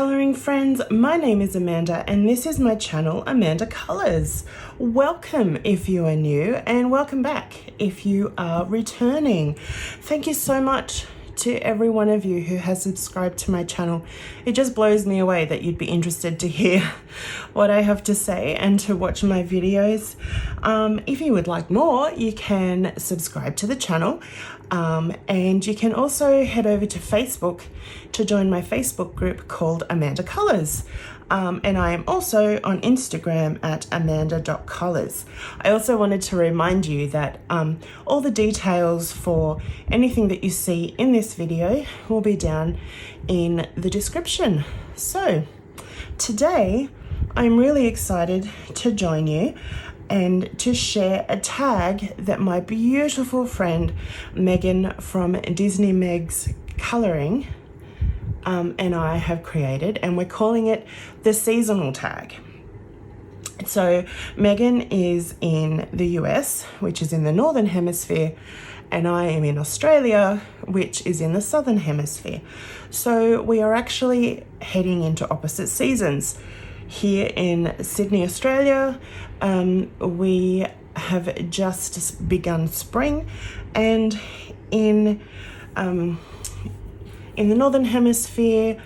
coloring friends, my name is Amanda and this is my channel Amanda Colors. Welcome if you are new and welcome back if you are returning. Thank you so much to every one of you who has subscribed to my channel. It just blows me away that you'd be interested to hear what I have to say and to watch my videos. If you would like more, you can subscribe to the channel. And you can also head over to Facebook to join my Facebook group called Amanda Colors. And I am also on Instagram at amanda.colors. I also wanted to remind you that all the details for anything that you see in this video will be down in the description. So today I'm really excited to join you and to share a tag that my beautiful friend Megan from Disney Meg's Colouring and I have created, and we're calling it the seasonal tag. So Megan is in the US, which is in the Northern Hemisphere, and I am in Australia, which is in the Southern Hemisphere. So we are actually heading into opposite seasons. Here in Sydney, Australia, we have just begun spring, and in the Northern Hemisphere,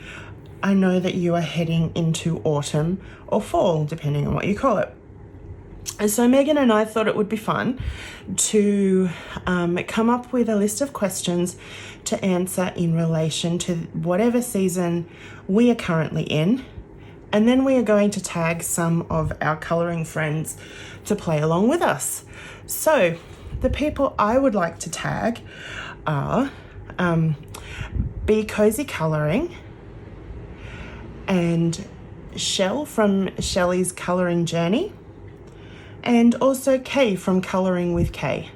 I know that you are heading into autumn or fall, depending on what you call it. And so Megan and I thought it would be fun to come up with a list of questions to answer in relation to whatever season we are currently in. And then we are going to tag some of our colouring friends to play along with us. So the people I would like to tag are Be Cozy Colouring and Shell from Shelley's Colouring Journey, and also Kay from Colouring with Kay.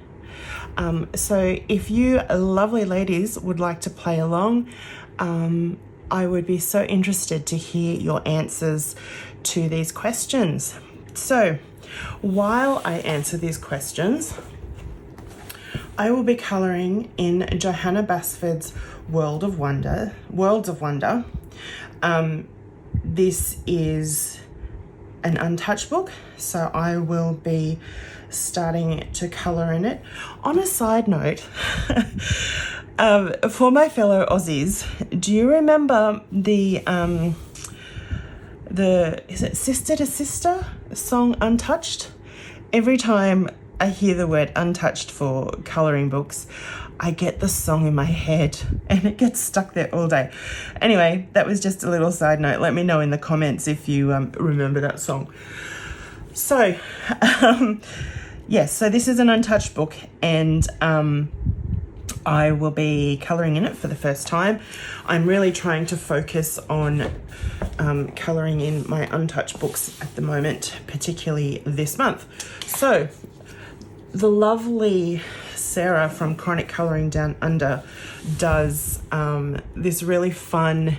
So if you lovely ladies would like to play along, I would be so interested to hear your answers to these questions. So while I answer these questions, I will be colouring in Johanna Basford's Worlds of Wonder. This is an untouched book, so I will be starting to colour in it. On a side note, for my fellow Aussies, do you remember the is it Sister to Sister song Untouched? Every time I hear the word untouched for colouring books, I get the song in my head and it gets stuck there all day. Anyway, that was just a little side note. Let me know in the comments if you remember that song. So, yes, so this is an untouched book, and I will be colouring in it for the first time. I'm really trying to focus on colouring in my untouched books at the moment, particularly this month. So the lovely Sarah from Chronic Colouring Down Under does this really fun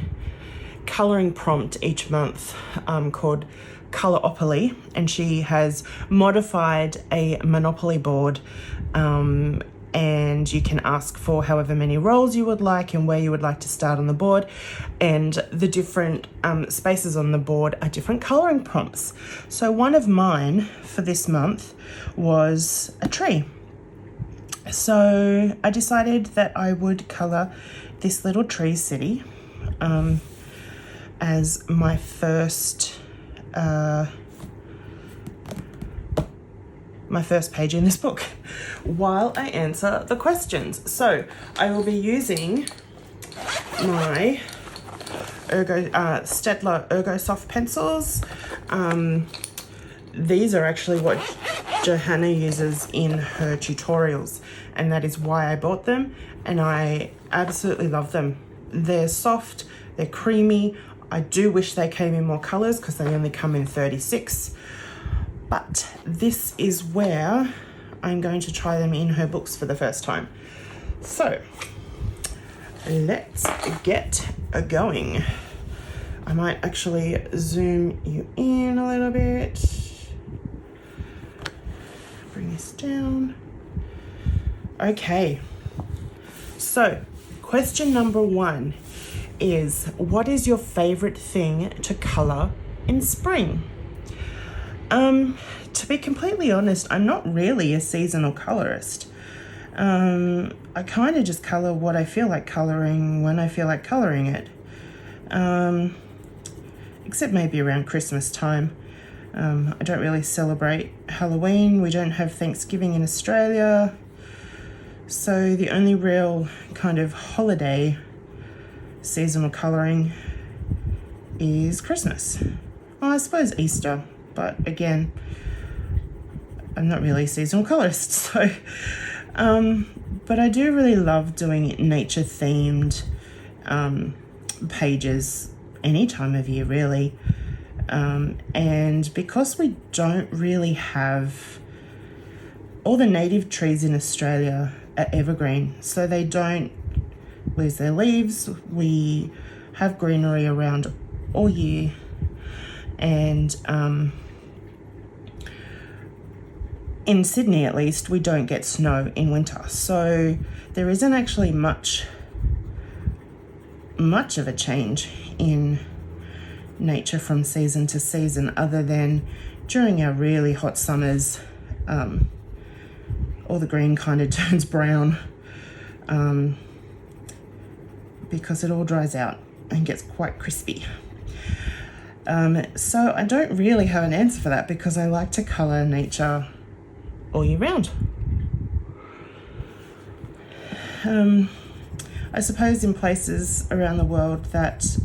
colouring prompt each month called Coloropoly, and she has modified a Monopoly board, and you can ask for however many roles you would like and where you would like to start on the board, and the different spaces on the board are different colouring prompts. So one of mine for this month was a tree. So I decided that I would colour this little tree city as my first page in this book while I answer the questions. So I will be using my Staedtler Ergo Soft pencils. These are actually what Johanna uses in her tutorials, and that is why I bought them, and I absolutely love them. They're soft, they're creamy. I do wish they came in more colours because they only come in 36, but this is where I'm going to try them in her books for the first time. So let's get going. I might actually zoom you in a little bit. Bring this down. Okay, so question number one is, what is your favorite thing to color in spring? To be completely honest, I'm not really a seasonal colorist. I kind of just color what I feel like coloring when I feel like coloring it. Except maybe around Christmas time. I don't really celebrate Halloween. We don't have Thanksgiving in Australia. So the only real kind of holiday seasonal colouring is Christmas. Well, I suppose Easter, but again, I'm not really a seasonal colourist, so... but I do really love doing nature-themed pages any time of year, really. And because we don't really have... all the native trees in Australia are evergreen, so they don't lose their leaves. We have greenery around all year, and in Sydney at least, we don't get snow in winter, so there isn't actually much of a change in nature from season to season, other than during our really hot summers, all the green kind of turns brown because it all dries out and gets quite crispy. So I don't really have an answer for that, because I like to colour nature all year round. I suppose in places around the world that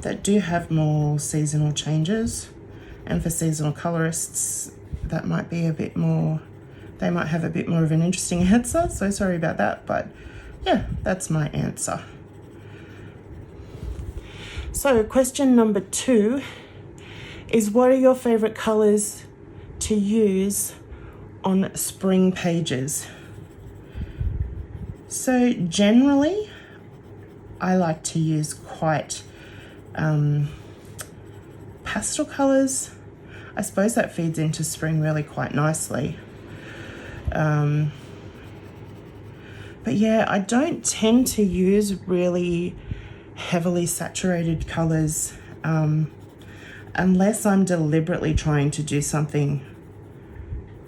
that do have more seasonal changes, and for seasonal colorists that might be a bit more, they might have a bit more of an interesting answer, so sorry about that, but yeah, that's my answer. So question number 2 is, what are your favorite colors to use on spring pages? So generally, I like to use quite pastel colors. I suppose that feeds into spring really quite nicely. But yeah, I don't tend to use really heavily saturated colors unless I'm deliberately trying to do something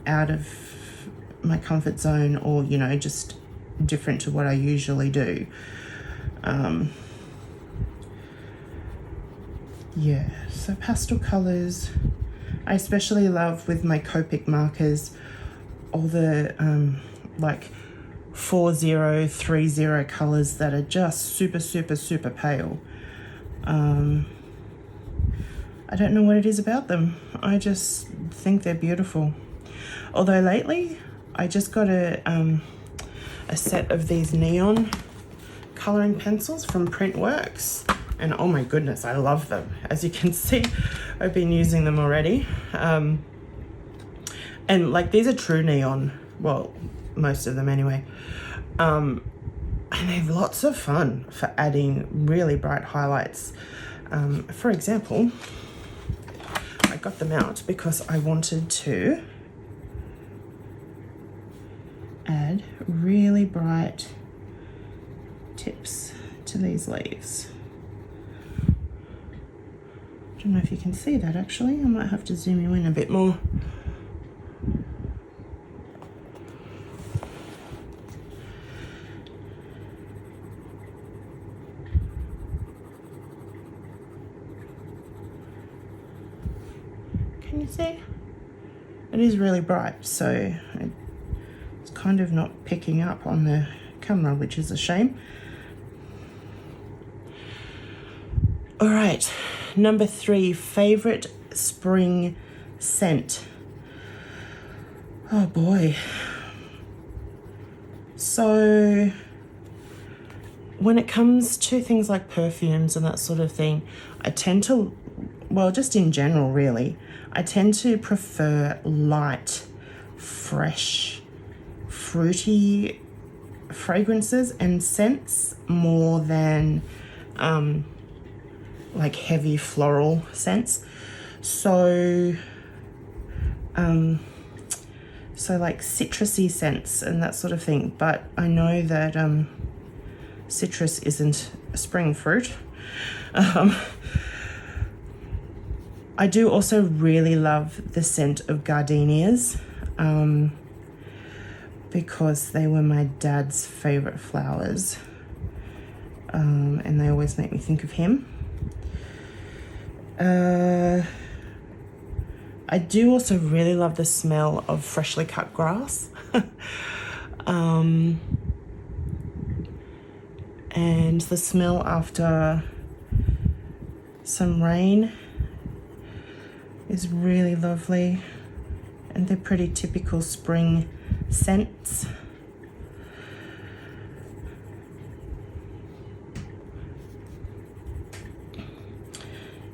out of my comfort zone, or, you know, just different to what I usually do. Yeah, so pastel colors. I especially love with my Copic markers all the like 4030 colors that are just super pale. I don't know what it is about them. I just think they're beautiful. Although lately I just got a set of these neon coloring pencils from Printworks, and oh my goodness, I love them. As you can see, I've been using them already. And like, these are true neon, well, most of them anyway. And they're lots of fun for adding really bright highlights. For example, I got them out because I wanted to add really bright tips to these leaves. I don't know if you can see that actually. I might have to zoom you in a bit more. Can you see? It is really bright, so it's kind of not picking up on the camera, which is a shame. All right, number 3, favorite spring scent. Oh boy. So when it comes to things like perfumes and that sort of thing, I tend to, well, just in general really, I tend to prefer light, fresh, fruity fragrances and scents more than like heavy floral scents. So like citrusy scents and that sort of thing. But I know that citrus isn't a spring fruit. I do also really love the scent of gardenias, because they were my dad's favorite flowers, and they always make me think of him. I do also really love the smell of freshly cut grass. And the smell after some rain is really lovely, and they're pretty typical spring scents.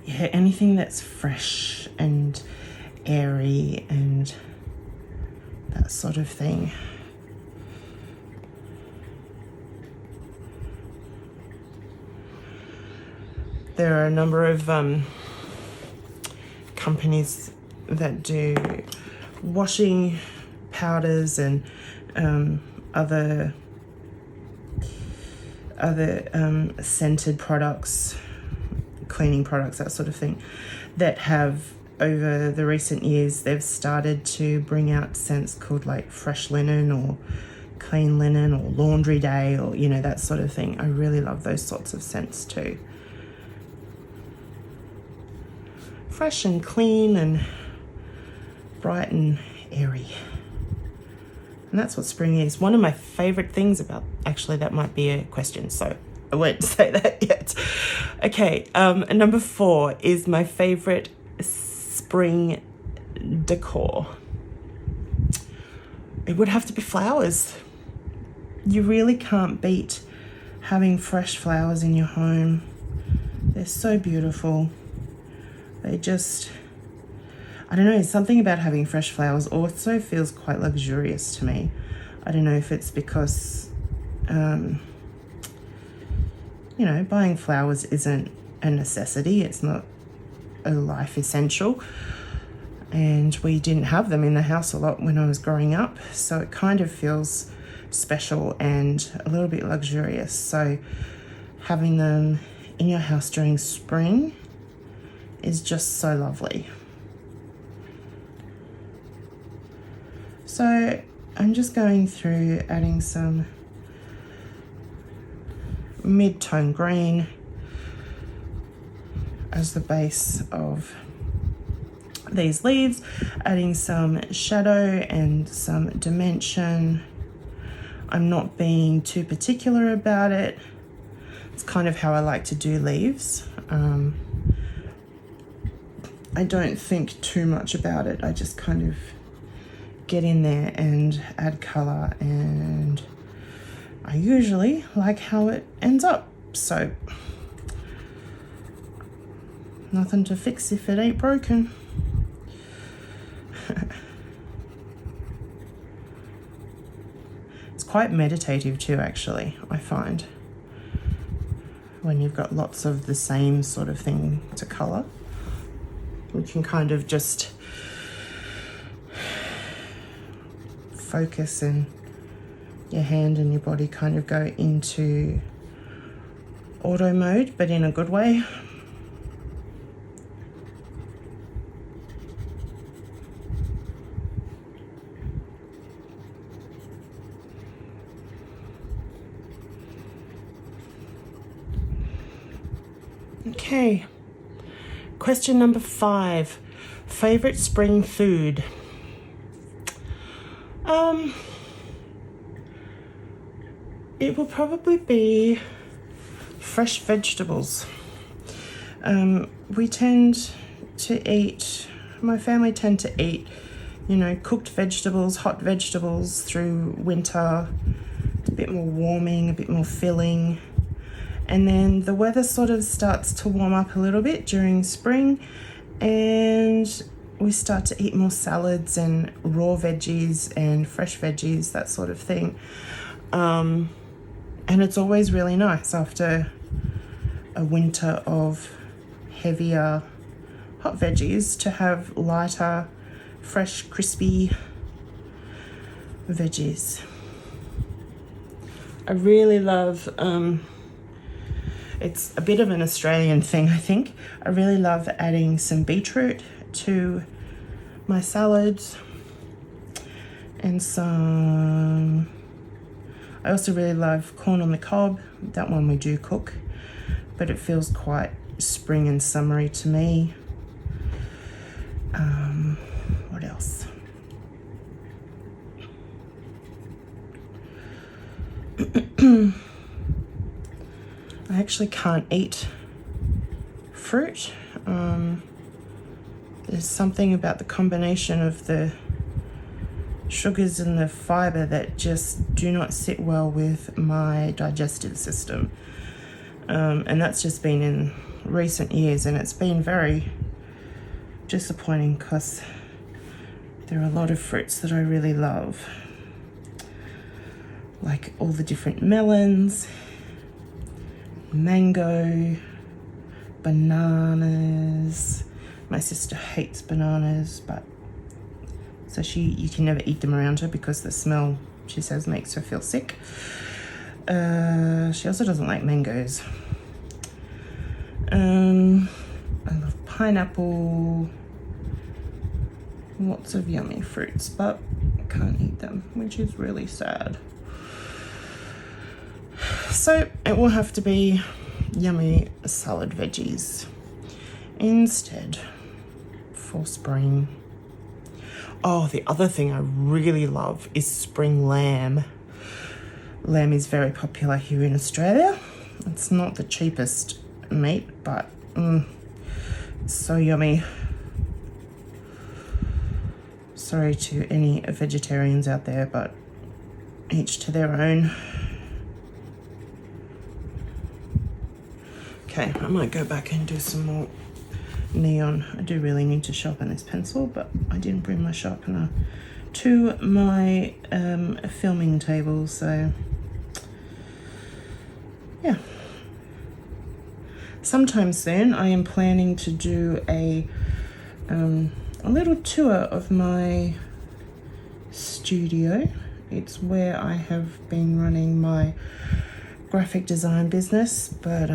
Yeah, anything that's fresh and airy and that sort of thing. There are a number of companies that do washing powders and other scented products, cleaning products, that sort of thing, that have, over the recent years, they've started to bring out scents called like fresh linen or clean linen or laundry day, or that sort of thing. I really love those sorts of scents too. Fresh and clean and bright and airy. And that's what spring is. One of my favorite things about, actually that might be a question, so I won't say that yet. Okay, number 4 is my favorite spring decor. It would have to be flowers. You really can't beat having fresh flowers in your home. They're so beautiful. They just, I don't know, something about having fresh flowers also feels quite luxurious to me. I don't know if it's because, buying flowers isn't a necessity. It's not a life essential. And we didn't have them in the house a lot when I was growing up. So it kind of feels special and a little bit luxurious. So having them in your house during spring is just so lovely. So I'm just going through adding some mid-tone green as the base of these leaves, adding some shadow and some dimension. I'm not being too particular about it. It's kind of how I like to do leaves. I don't think too much about it. I just kind of get in there and add color, and I usually like how it ends up. So nothing to fix if it ain't broken. It's quite meditative too, actually, I find, when you've got lots of the same sort of thing to color. You can kind of just focus, and your hand and your body kind of go into auto mode, but in a good way. Okay, question number 5, favorite spring food. It will probably be fresh vegetables. We tend to eat, my family tend to eat, cooked vegetables, hot vegetables through winter. It's a bit more warming, a bit more filling. And then the weather sort of starts to warm up a little bit during spring, and we start to eat more salads and raw veggies and fresh veggies, that sort of thing. And it's always really nice after a winter of heavier hot veggies to have lighter, fresh, crispy veggies. I really love, it's a bit of an Australian thing, I think. I really love adding some beetroot to my salads and some, I also really love corn on the cob. That one we do cook, but it feels quite spring and summery to me. What else? I actually can't eat fruit. There's something about the combination of the sugars and the fiber that just do not sit well with my digestive system. And that's just been in recent years, and it's been very disappointing because there are a lot of fruits that I really love, like all the different melons, mango, bananas. My sister hates bananas, but so you can never eat them around her because the smell, she says, makes her feel sick. She also doesn't like mangoes. I love pineapple, lots of yummy fruits, but I can't eat them, which is really sad. So it will have to be yummy salad veggies instead for spring. Oh, the other thing I really love is spring lamb. Lamb is very popular here in Australia. It's not the cheapest meat, but it's so yummy. Sorry to any vegetarians out there, but each to their own. Okay, I might go back and do some more neon. I do really need to sharpen this pencil, but I didn't bring my sharpener to my filming table, so yeah. Sometime soon I am planning to do a little tour of my studio. It's where I have been running my graphic design business, but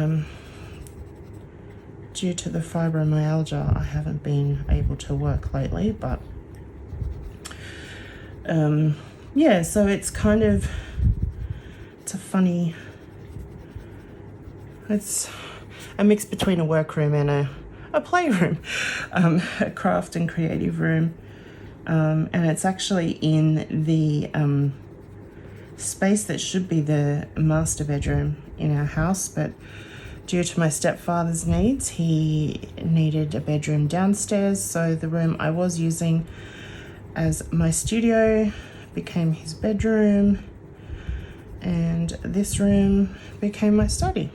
due to the fibromyalgia, I haven't been able to work lately, but yeah, so it's kind of, it's a funny, it's a mix between a workroom and a playroom, a craft and creative room, and it's actually in the space that should be the master bedroom in our house, but due to my stepfather's needs, he needed a bedroom downstairs, so the room I was using as my studio became his bedroom, and this room became my study.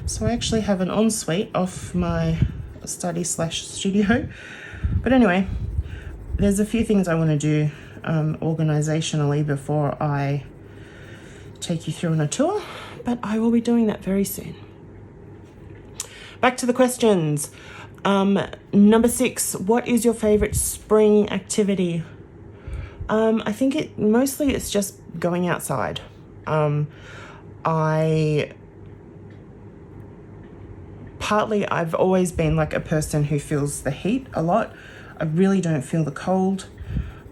So I actually have an ensuite off my study/studio. But anyway, there's a few things I want to do organizationally before I take you through on a tour, but I will be doing that very soon. Back to the questions. Number 6, what is your favorite spring activity? I think it's just going outside. I've always been like a person who feels the heat a lot. I really don't feel the cold.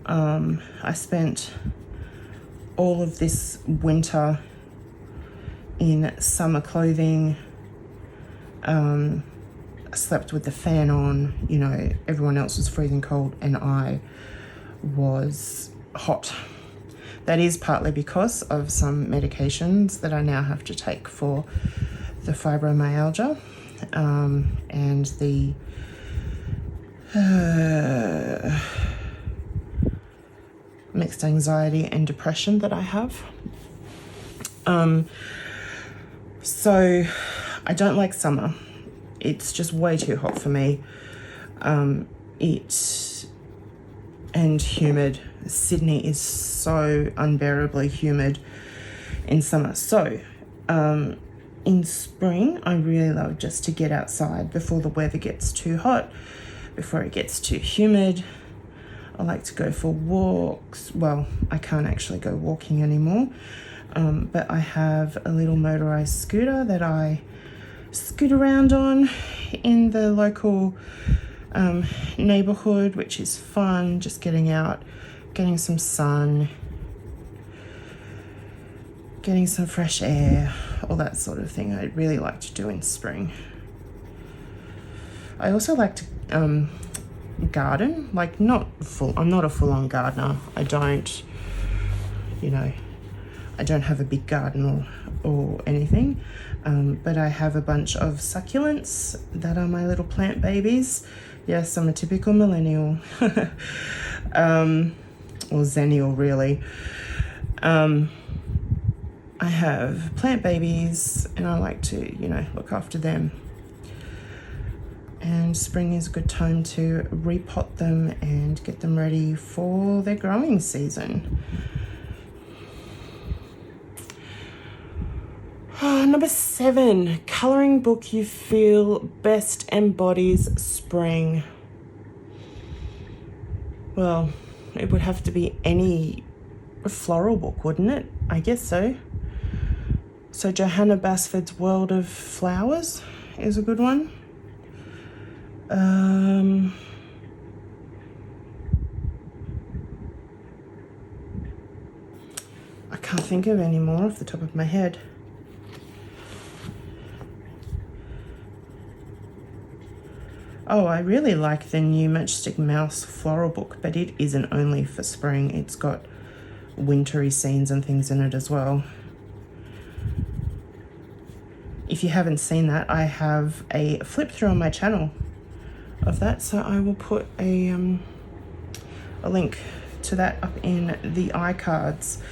I spent all of this winter in summer clothing. I slept with the fan on, everyone else was freezing cold and I was hot. That is partly because of some medications that I now have to take for the fibromyalgia and the mixed anxiety and depression that I have. So I don't like summer. It's just way too hot for me. And humid. Sydney is so unbearably humid in summer. So in spring, I really love just to get outside before the weather gets too hot, before it gets too humid. I like to go for walks. Well, I can't actually go walking anymore. But I have a little motorized scooter that I scoot around on in the local neighborhood, which is fun, just getting out, getting some sun, getting some fresh air, all that sort of thing I really like to do in spring. I also like to garden, like I'm not a full-on gardener. I don't have a big garden or anything, but I have a bunch of succulents that are my little plant babies. Yes, I'm a typical millennial, or zennial really. I have plant babies and I like to, look after them. And spring is a good time to repot them and get them ready for their growing season. Number 7, colouring book you feel best embodies spring. Well, it would have to be any floral book, wouldn't it? I guess so. So Johanna Basford's World of Flowers is a good one. I can't think of any more off the top of my head. Oh, I really like the new Matchstick Mouse floral book, but it isn't only for spring. It's got wintry scenes and things in it as well. If you haven't seen that, I have a flip through on my channel of that, so I will put a link to that up in the iCards.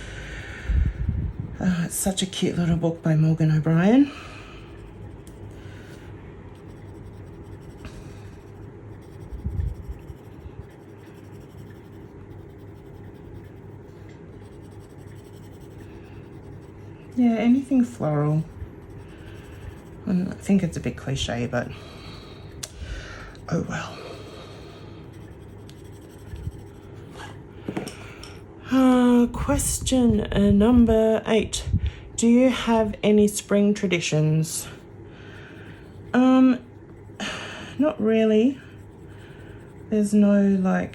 It's such a cute little book by Morgan O'Brien. Yeah, anything floral. I think it's a bit cliche, but oh well. Question number 8. Do you have any spring traditions? Not really. There's no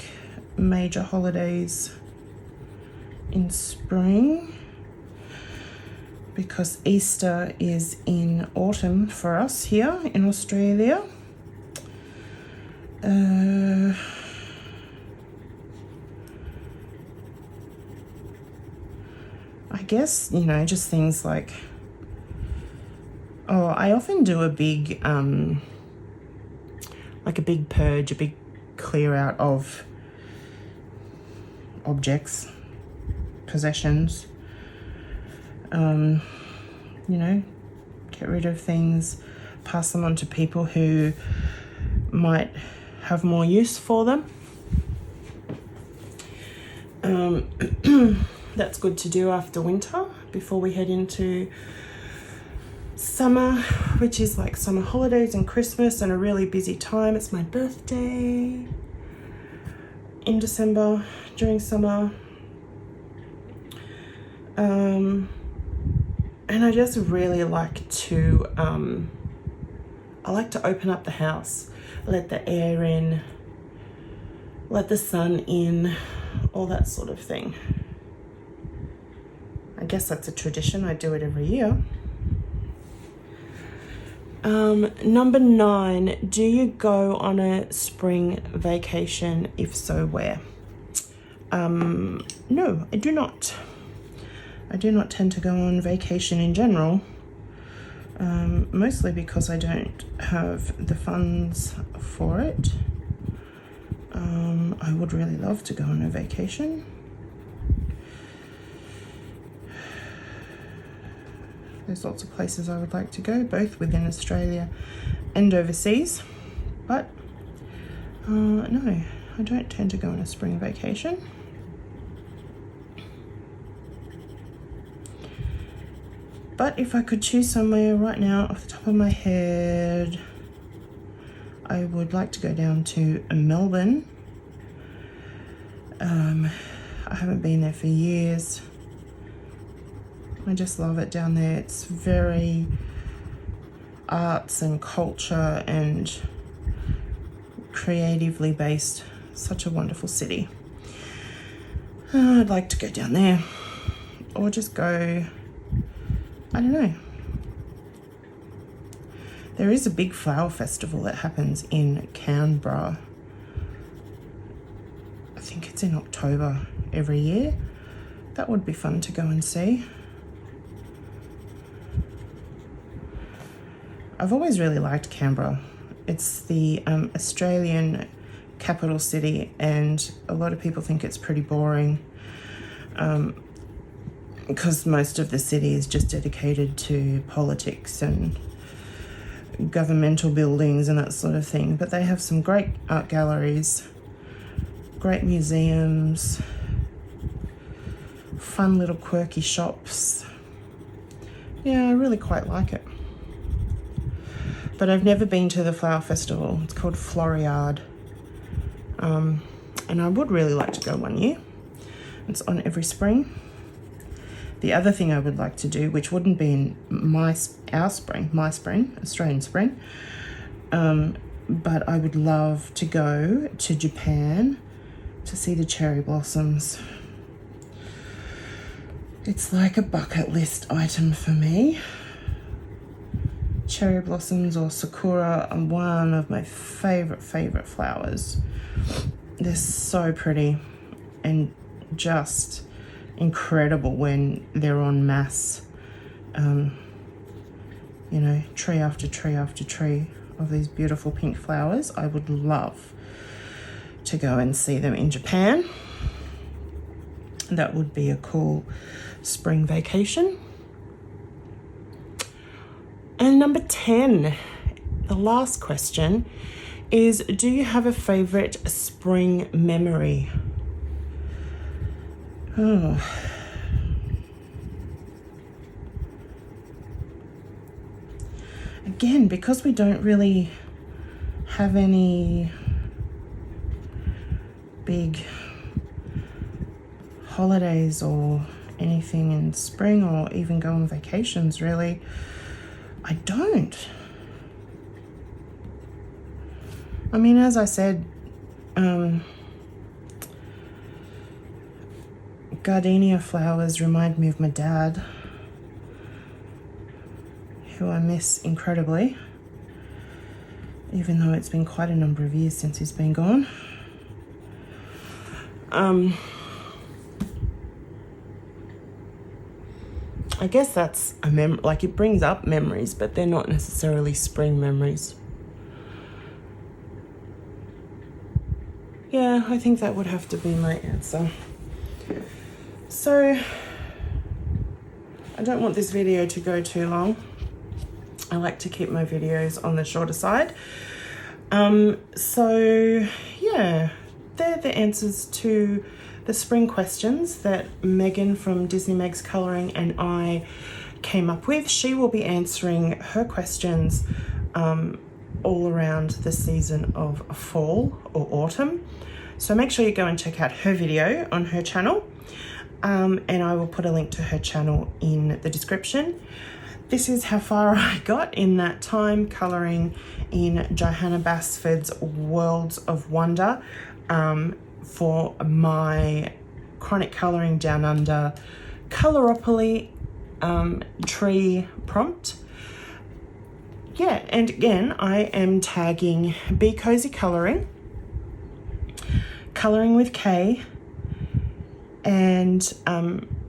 major holidays in spring, because Easter is in autumn for us here in Australia. I guess, just things like, I often do a big, a big purge, a big clear out of objects, possessions. Get rid of things, pass them on to people who might have more use for them. That's good to do after winter, before we head into summer, which is like summer holidays and Christmas and a really busy time. It's my birthday in December during summer. And I just really like to, open up the house, let the air in, let the sun in, all that sort of thing. I guess that's a tradition. I do it every year. Number 9, do you go on a spring vacation? If so, where? No, I do not. I do not tend to go on vacation in general, mostly because I don't have the funds for it. I would really love to go on a vacation. There's lots of places I would like to go, both within Australia and overseas, but no, I don't tend to go on a spring vacation. But if I could choose somewhere right now off the top of my head, I would like to go down to Melbourne. I haven't been there for years. I just love it down there. It's very arts and culture and creatively based. Such a wonderful city. I'd like to go down there, or just go, I don't know. There is a big flower festival that happens in Canberra. I think it's in October every year. That would be fun to go and see. I've always really liked Canberra. It's the Australian capital city, and a lot of people think it's pretty boring because most of the city is just dedicated to politics and governmental buildings and that sort of thing. But they have some great art galleries, great museums, fun little quirky shops. Yeah, I really quite like it. But I've never been to the flower festival. It's called Floriade. And I would really like to go one year. It's on every spring. The other thing I would like to do, which wouldn't be in my spring, Australian spring, but I would love to go to Japan to see the cherry blossoms. It's like a bucket list item for me. Cherry blossoms or sakura are one of my favorite flowers. They're so pretty and just incredible when they're en masse. You know, tree after tree after tree of these beautiful pink flowers. I would love to go and see them in Japan. That would be a cool spring vacation. And number 10, the last question is, do you have a favorite spring memory? Oh. Again, because we don't really have any big holidays or anything in spring, or even go on vacations, really, I don't. I mean, as I said, gardenia flowers remind me of my dad, who I miss incredibly, even though it's been quite a number of years since he's been gone. I guess that's a like it brings up memories, but they're not necessarily spring memories. Yeah, I think that would have to be my answer. So, I don't want this video to go too long. I like to keep my videos on the shorter side. So, yeah, they're the answers to the spring questions that Megan from Disney Meg's Colouring and I came up with. She will be answering her questions all around the season of fall or autumn. So make sure you go and check out her video on her channel, and I will put a link to her channel in the description. This is how far I got in that time colouring in Johanna Basford's Worlds of Wonder for my Chronic Colouring Down Under Coloropoly tree prompt. Yeah, and again, I am tagging Be Cozy Colouring, Colouring with K, and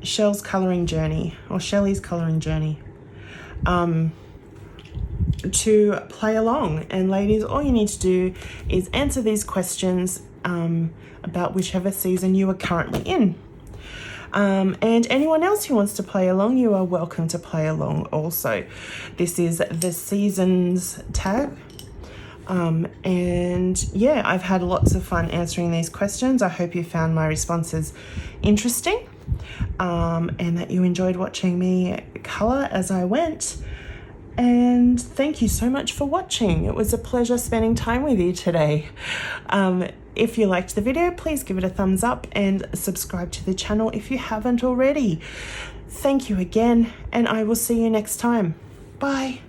Shell's Colouring Journey, or Shelley's Colouring Journey, to play along. And ladies, all you need to do is answer these questions about whichever season you are currently in. And anyone else who wants to play along, you are welcome to play along also. This is the seasons tag. And yeah, I've had lots of fun answering these questions. I hope you found my responses interesting, and that you enjoyed watching me colour as I went. And thank you so much for watching. It was a pleasure spending time with you today. If you liked the video, please give it a thumbs up and subscribe to the channel if you haven't already. Thank you again, and I will see you next time. Bye.